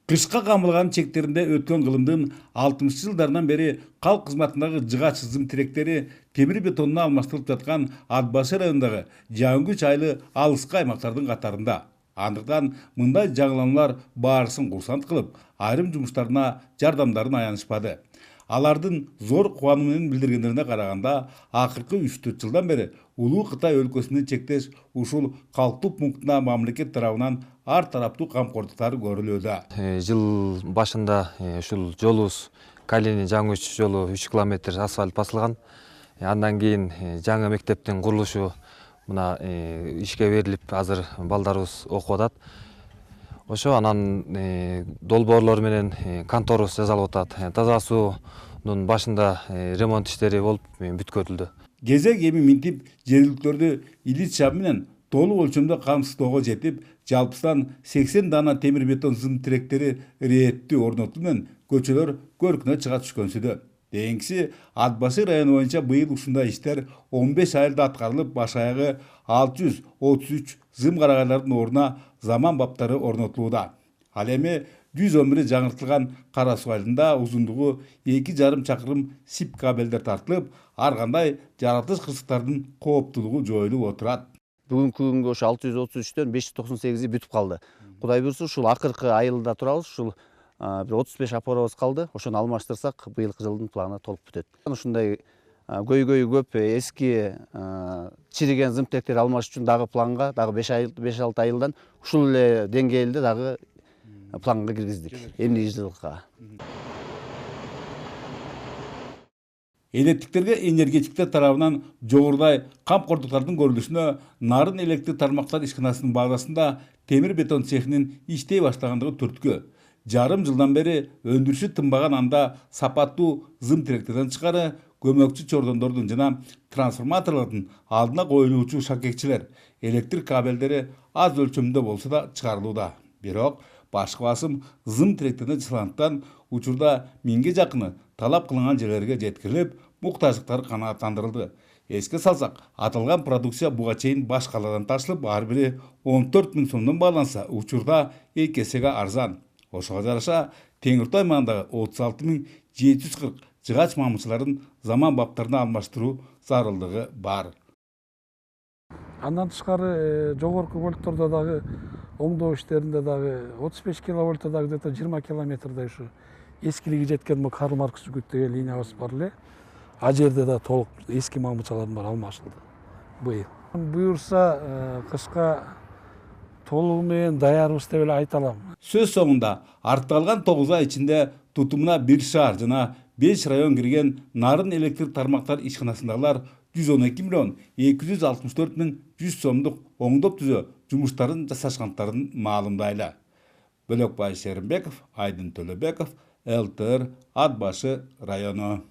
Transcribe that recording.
Кышка камылган чектеринде өткөн кылымдын 60 жылдарынан бери калк кызматындагы жыгач зым тиректери темир бетонуна алмаштырылып жаткан Ат башы районундагы Жаңгүч айлы алыскы аймактардын катарында. Андыктан мындай жаңылануулар баарысын курсант кылып, айрым жумуштарына жардамдарын аянышпады. Алардын зор кубануу менен билдиргендерине караганда, акыркы 3-4 жылдан бери Улуу Кытай өлкөсүндө чектеш ушул калктуу пунктуна мамлекет тарабынан ар тараптуу камкордуктар көрүлүүдө. Жыл башында ушул жолубуз Калини Жаңгүч жолу 3 километр асфальт басылган. Андан кийин жаңы мектептин курулушу мына ишке берилип, азыр балдарыбыз окуп атат. Ошо анан долбоорлор менен конторубуз жасалып атат. Таза суунун башында ремонт иштери болуп бүткөрүлдү. Кезек эми минтип жергиликтөрдү илит шап менен толук өлчөмдө камсыздоого жетип, жалпысынан 80 дана темир бетон зым тиректери рээттүү орнотуу менен көчөлөр көркүнө чыга түшкөнсүдө. Кийинкиси Ат башы району боюнча быйыл ушундай иштер 15 айылда аткарылып, баш аягы 633 зым карагайлардын ордуна заман баптары орнотулууда. Ал эми 111 жаңыртылган Кара Суу айылында узундугу 2,5 чакырым сип кабелдер тартылып, ар кандай жаратылыш кырсыктардын кооптуулугу жоюлуп отурат. Бүгүнкү күнгө ошо 633төн 598 бүтүп калды. Кудай буйрса ушул акыркы айылда турабыз, ушул бир 35 опоробуз калды. Ошону алмаштырсак, быйылкы жылдын планы толук бүтөт. Ушундай көйгөйү көп эски чириген зым тиректерди алмаш үчүн дагы планга дагы 5-6 айылдан ушул эле деңгээлде дагы планга киргиздик. Эмне жылга. Электиктерге энергетиктер тарабынан жогорудай камкордуктардын көрүлүшүнө Нарын электр тармактар ишканасынын базасында темир бетон цехинин иштей баштагандыгы түрткү. Жарым жылдан бери өндүрүшү тынбаган анда сапаттуу зым тиректерден тышкары көмөкчү чордондордун жана трансформаторлордун алдына коюлуучу шакекчилер, электр кабелдери аз өлчөмдө болсо да чыгарылууда. Бирок башкы басым зым тиректерден чыгылгандыктан учурда 1000ге жакыны талап кылынган жерлерге жеткирилип, муктаждыктар канааттандырылды. Эске салсак, аталган продукция буга чейин баш каладан ташылып, ар бири 14 000 сомдон бааланса, учурда 2 эсеге арзан. Ошого жараша Теңир Тоо аймагындагы 36 740 жыгач мамычыларын заман баптарына алмаштыруу зарылдыгы бар. Андан тышкары жогорку вольттордо дагы оңдоо иштеринде дагы 35 киловольтто дагы где-то 20 километрдей ушу эскилиги жеткен Карл Маркс жүгүттөгөн линиябыз бар эле. А жерде да толук эски мамычалардын баары алмашылды быйыл. Буюрса кышка толугу менен даярбыз деп эле айта алам. Сөз соңунда артталган 9 ай ичинде тутумуна 1 шаар жана 5 район кирген Нарын электр тармактар ишканасындагылар 112 миллион 264 100 сомдук оңдоп түзөө жумуштарын жасашкандарын маалымдайлы. Бөлөкбай Шеримбеков, Айдын Төлөбеков, ЛТР Ат башы району.